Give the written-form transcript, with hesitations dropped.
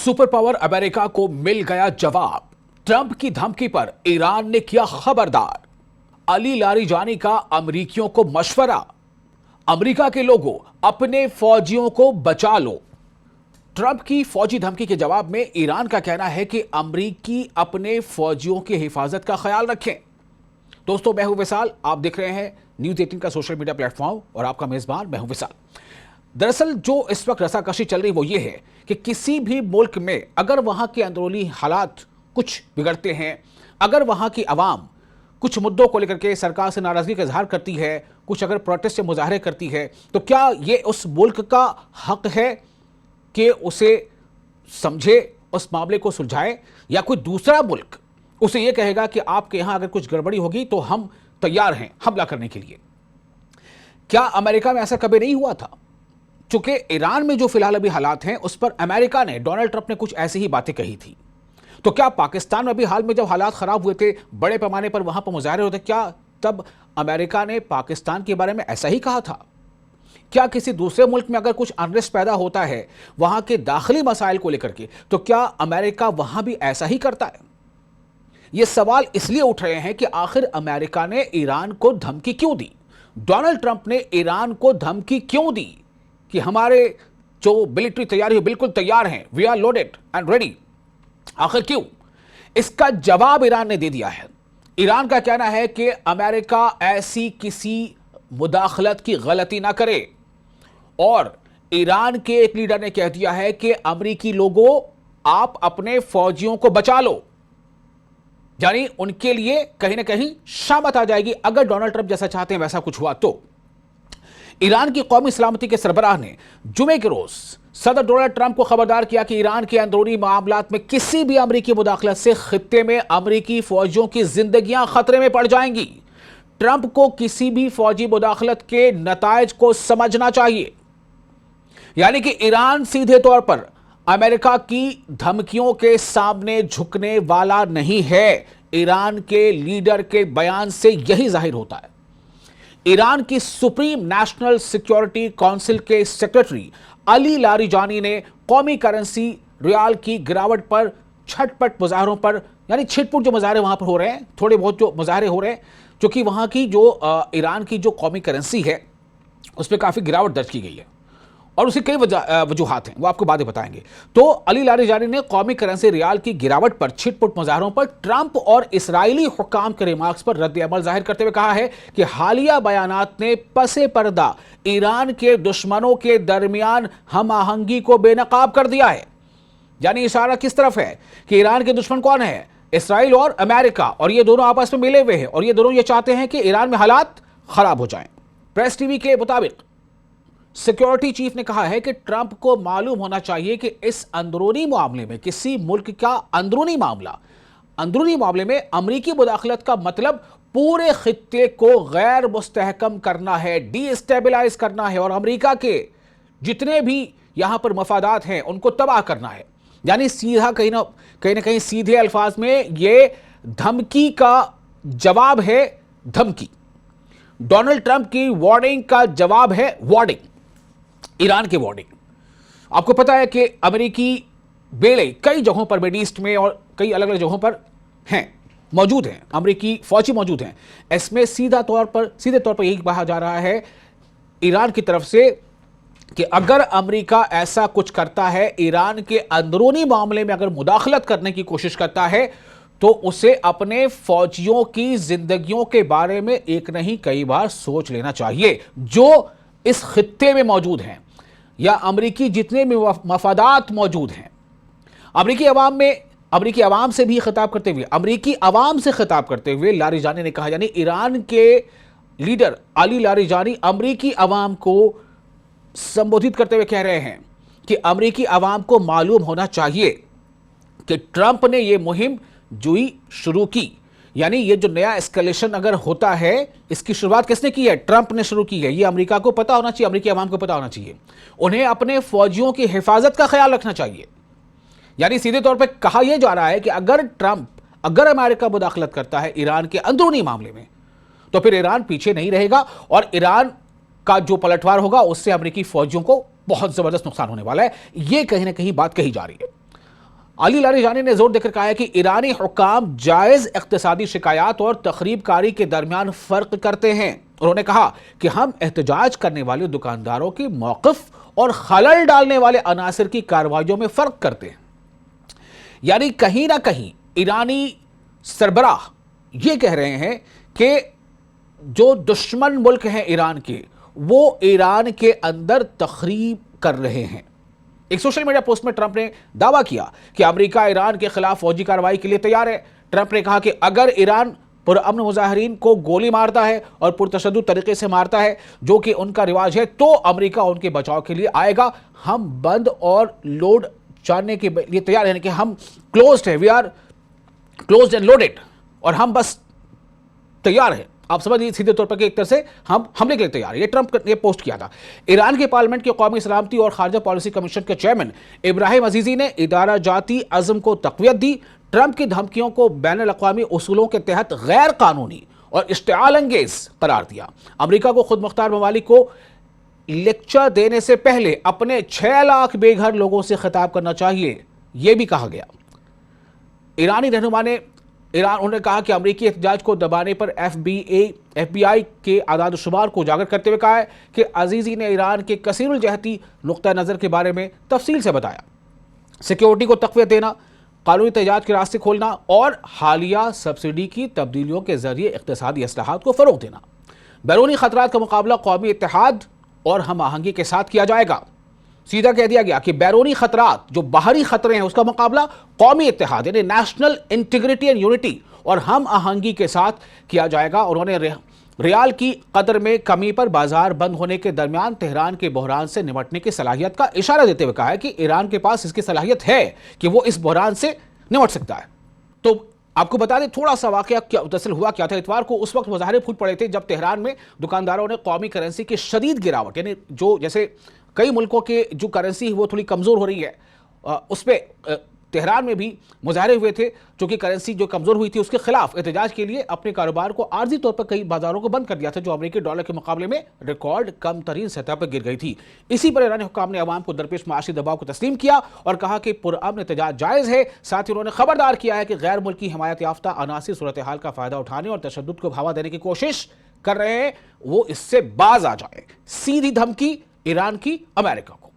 Super power America को मिल गया जवाब। ट्रंप की धमकी पर ईरान ने किया खबरदार। अली लारिजानी का अमरीकियों को मशवरा, अमेरिका के लोगों अपने फौजियों को बचा लो। ट्रंप की फौजी धमकी के जवाब में ईरान का कहना है कि अमरीकी अपने फौजियों की हिफाजत का ख्याल रखें। दोस्तों, मैं हूं विशाल, आप देख रहे हैं न्यूज़ 18 का सोशल मीडिया प्लेटफॉर्म और आपका मेजबान मैं हूं विशाल। दरअसल जो इस वक्त रसाकशी चल रही वो ये है कि किसी भी मुल्क में अगर वहां के अंदरूनी हालात कुछ बिगड़ते हैं, अगर वहां की आवाम कुछ मुद्दों को लेकर के सरकार से नाराजगी का इजहार करती है, कुछ अगर प्रोटेस्ट या मुजाहरे करती है, तो क्या ये उस मुल्क का हक है कि उसे समझे, उस मामले को सुलझाए, या कोई दूसरा मुल्क उसे ये कहेगा कि आपके यहां अगर कुछ गड़बड़ी होगी तो हम तैयार हैं हमला करने के लिए? क्या अमेरिका में ऐसा कभी नहीं हुआ था? चूंकि ईरान में जो फिलहाल अभी हालात हैं उस पर अमेरिका ने, डोनाल्ड ट्रंप ने कुछ ऐसी ही बातें कही थी। तो क्या पाकिस्तान में भी हाल में जब हालात खराब हुए थे, बड़े पैमाने पर वहां पर मुजाहरे होते, क्या तब अमेरिका ने पाकिस्तान के बारे में ऐसा ही कहा था? क्या किसी दूसरे मुल्क में अगर कुछ अनरेस्ट पैदा होता है वहां के दाखिली मसाइल को लेकर के, तो क्या अमेरिका वहां भी ऐसा ही करता है? ये सवाल इसलिए उठ रहे हैं कि आखिर अमेरिका ने ईरान को धमकी क्यों दी? डोनाल्ड ट्रंप ने ईरान को धमकी क्यों दी कि हमारे जो मिलिट्री तैयारी है बिल्कुल तैयार हैं, we are loaded and ready? आखिर क्यों? इसका जवाब ईरान ने दे दिया है। ईरान का कहना है कि अमेरिका ऐसी किसी मुदाखलत की गलती ना करे, और ईरान के एक लीडर ने कह दिया है कि अमेरिकी लोगों आप अपने फौजियों को बचा लो। यानी उनके लिए कहीं ना कहीं शामत आ जाएगी अगर डोनाल्ड ट्रंप जैसा चाहते हैं वैसा कुछ हुआ तो। ईरान की कौमी सलामती के सरबराह ने जुमे के रोज सदर डोनाल्ड ट्रंप को खबरदार किया कि ईरान के अंदरूनी मामलात में किसी भी अमेरिकी मुदाखलत से खित्ते में अमेरिकी फौजियों की जिंदगियां खतरे में पड़ जाएंगी। ट्रंप को किसी भी फौजी मुदाखलत के नतायज को समझना चाहिए। यानी कि ईरान सीधे तौर पर अमेरिका की धमकियों के सामने झुकने वाला नहीं है। ईरान के लीडर के बयान से यही जाहिर होता है। ईरान की सुप्रीम नेशनल सिक्योरिटी काउंसिल के सेक्रेटरी अली लारिजानी ने कौमी करेंसी रियाल की गिरावट पर छटपट मुजाहरों पर, यानी छिटपुट जो मुजाहरे वहां पर हो रहे हैं, थोड़े बहुत जो मुजाहरे हो रहे हैं, क्योंकि वहां की जो ईरान की जो कौमी करेंसी है उस पर काफी गिरावट दर्ज की गई है और उसकी कई वजूहात हैं, वो आपको बातें बताएंगे। तो अली लारिजानी ने कौमी करेंसी रियाल की गिरावट पर छिटपुट मुजाहरों पर ट्रंप और इस्राएली हुक्काम के रिमार्क्स पर रद्द अमल जाहिर करते हुए कहा है कि हालिया बयानात ने पसे पर्दा ईरान के दुश्मनों के दरमियान हम आहंगी को बेनकाब कर दिया है। यानी इशारा किस तरफ है कि ईरान के दुश्मन कौन है? इसराइल और अमेरिका, और ये दोनों आपस में मिले हुए हैं और ये दोनों ये चाहते हैं कि ईरान में हालात खराब हो जाएं। प्रेस टीवी के मुताबिक सिक्योरिटी चीफ ने कहा है कि ट्रंप को मालूम होना चाहिए कि इस अंदरूनी मामले में, किसी मुल्क का अंदरूनी मामले में अमेरिकी मुदाखलत का मतलब पूरे खित्ते को गैर मुस्तहकम करना है, डीस्टेबलाइज करना है और अमेरिका के जितने भी यहां पर मफादात हैं उनको तबाह करना है। यानी सीधा कहीं ना कहीं सीधे अल्फाज में ये धमकी का जवाब है धमकी। डोनाल्ड ट्रंप की वार्निंग का जवाब है वार्निंग, ईरान की वार्निंग। आपको पता है कि अमेरिकी बेड़े कई जगहों पर मिडिल ईस्ट में और कई अलग अलग जगहों पर मौजूद हैं, अमेरिकी फौजी मौजूद हैं। इसमें सीधे तौर पर यही कहा जा रहा है ईरान की तरफ से कि अगर अमेरिका ऐसा कुछ करता है, ईरान के अंदरूनी मामले में अगर मुदाखलत करने की कोशिश करता है, तो उसे अपने फौजियों की जिंदगियों के बारे में एक नहीं कई बार सोच लेना चाहिए, जो इस खित्ते में मौजूद हैं या अमेरिकी जितने भी मफादात मौजूद हैं। अमेरिकी आवाम से भी खिताब करते हुए लारिजानी ने कहा, यानी ईरान के लीडर अली लारिजानी अमेरिकी आवाम को संबोधित करते हुए कह रहे हैं कि अमेरिकी आवाम को मालूम होना चाहिए कि ट्रंप ने यह मुहिम शुरू की। यानी ये जो नया एस्केलेशन अगर होता है, इसकी शुरुआत किसने की है? ट्रंप ने शुरू की है। ये अमेरिका को पता होना चाहिए, अमेरिकी आवाम को पता होना चाहिए। उन्हें अपने फौजियों की हिफाजत का ख्याल रखना चाहिए। यानी सीधे तौर पे कहा यह जा रहा है कि अगर अमेरिका मुदाखलत करता है ईरान के अंदरूनी मामले में, तो फिर ईरान पीछे नहीं रहेगा और ईरान का जो पलटवार होगा उससे अमेरिकी फौजियों को बहुत जबरदस्त नुकसान होने वाला है। यह कहीं ना कहीं बात कही जा रही है। علی لاریجانی نے زور دے کر کہا ہے کہ ایرانی حکام جائز اقتصادی شکایات اور تخریب کاری کے درمیان فرق کرتے ہیں۔ انہوں نے کہا کہ ہم احتجاج کرنے والے دکانداروں کی موقف اور خلل ڈالنے والے عناصر کی کارروائیوں میں فرق کرتے ہیں۔ یعنی کہیں نہ کہیں ایرانی سربراہ یہ کہہ رہے ہیں کہ جو دشمن ملک ہیں ایران کے، وہ ایران کے اندر تخریب کر رہے ہیں۔ ایک سوشل میڈیا پوسٹ میں ٹرمپ نے دعویٰ کیا کہ امریکہ ایران کے خلاف فوجی کارروائی کے لیے تیار ہے۔ ٹرمپ نے کہا کہ اگر ایران پرامن مظاہرین کو گولی مارتا ہے اور پرتشدد طریقے سے مارتا ہے جو کہ ان کا رواج ہے، تو امریکہ ان کے بچاؤ کے لیے آئے گا۔ ہم بند اور لوڈ جاننے کے لیے تیار ہیں، یعنی کہ ہم کلوزڈ ہیں، we are closed and loaded, اور ہم بس تیار ہیں۔ آپ سمجھ لیجیے سیدھے طور پر کہ ایک طرح سے ہم حملے کے لیے تیار ہیں۔ یہ ٹرمپ نے پوسٹ کیا تھا۔ ایران کے پارلیمنٹ کے قومی سلامتی اور خارجہ پالیسی کمیشن کے چیئرمین ابراہیم عزیزی نے ادارہ جاتی عزم کو تقویت دی۔ ٹرمپ کی دھمکیوں کو بین الاقوامی اصولوں کے تحت غیر قانونی اور اشتعال انگیز قرار دیا۔ امریکہ کو خود مختار ممالک کو لیکچر دینے سے پہلے اپنے 6 لاکھ بے گھر لوگوں سے خطاب کرنا چاہیے، یہ بھی کہا گیا۔ ایرانی رہنما نے انہوں نے کہا کہ امریکی احتجاج کو دبانے پر ایف بی آئی کے اعداد و شمار کو اجاگر کرتے ہوئے کہا ہے کہ عزیزی نے ایران کے کثیر الجہتی نقطہ نظر کے بارے میں تفصیل سے بتایا۔ سیکیورٹی کو تقویت دینا، قانونی احتجاج کے راستے کھولنا اور حالیہ سبسڈی کی تبدیلیوں کے ذریعے اقتصادی اصلاحات کو فروغ دینا۔ بیرونی خطرات کا مقابلہ قومی اتحاد اور ہم آہنگی کے ساتھ کیا جائے گا۔ سیدھا کہہ دیا گیا کہ بیرونی خطرات جو باہری خطرے ہیں اس کا مقابلہ قومی اتحاد یعنی نیشنل انٹیگریٹی اینڈ یونٹی اور ہم آہنگی کے ساتھ کیا جائے گا۔ انہوں نے ریال کی قدر میں کمی پر بازار بند ہونے کے درمیان تہران کے بحران سے نمٹنے کی صلاحیت کا اشارہ دیتے ہوئے کہا ہے کہ ایران کے پاس اس کی صلاحیت ہے کہ وہ اس بحران سے نمٹ سکتا ہے۔ تو آپ کو بتا دیں تھوڑا سا واقعہ کیا دراصل ہوا کیا تھا۔ اتوار کو اس وقت مظاہرے پھوٹ پڑے تھے جب تہران میں دکانداروں نے قومی کرنسی کی شدید گراوٹ، یعنی جو جیسے کئی ملکوں کے جو کرنسی وہ تھوڑی کمزور ہو رہی ہے، اس پہ تہران میں بھی مظاہرے ہوئے تھے جو کہ کرنسی جو کمزور ہوئی تھی اس کے خلاف احتجاج کے لیے اپنے کاروبار کو عارضی طور پر کئی بازاروں کو بند کر دیا تھا جو امریکی ڈالر کے مقابلے میں ریکارڈ کم ترین سطح پر گر گئی تھی۔ اسی پر ایرانی حکام نے عوام کو درپیش معاشی دباؤ کو تسلیم کیا اور کہا کہ پرامن احتجاج جائز ہے۔ ساتھ ہی انہوں نے خبردار کیا ہے کہ غیر ملکی حمایت یافتہ عناصر صورتحال کا فائدہ اٹھانے اور تشدد کو بڑھاوا دینے کی کوشش کر رہے ہیں، وہ اس سے باز آ جائیں۔ سیدھی دھمکی ایران کی امریکہ کو۔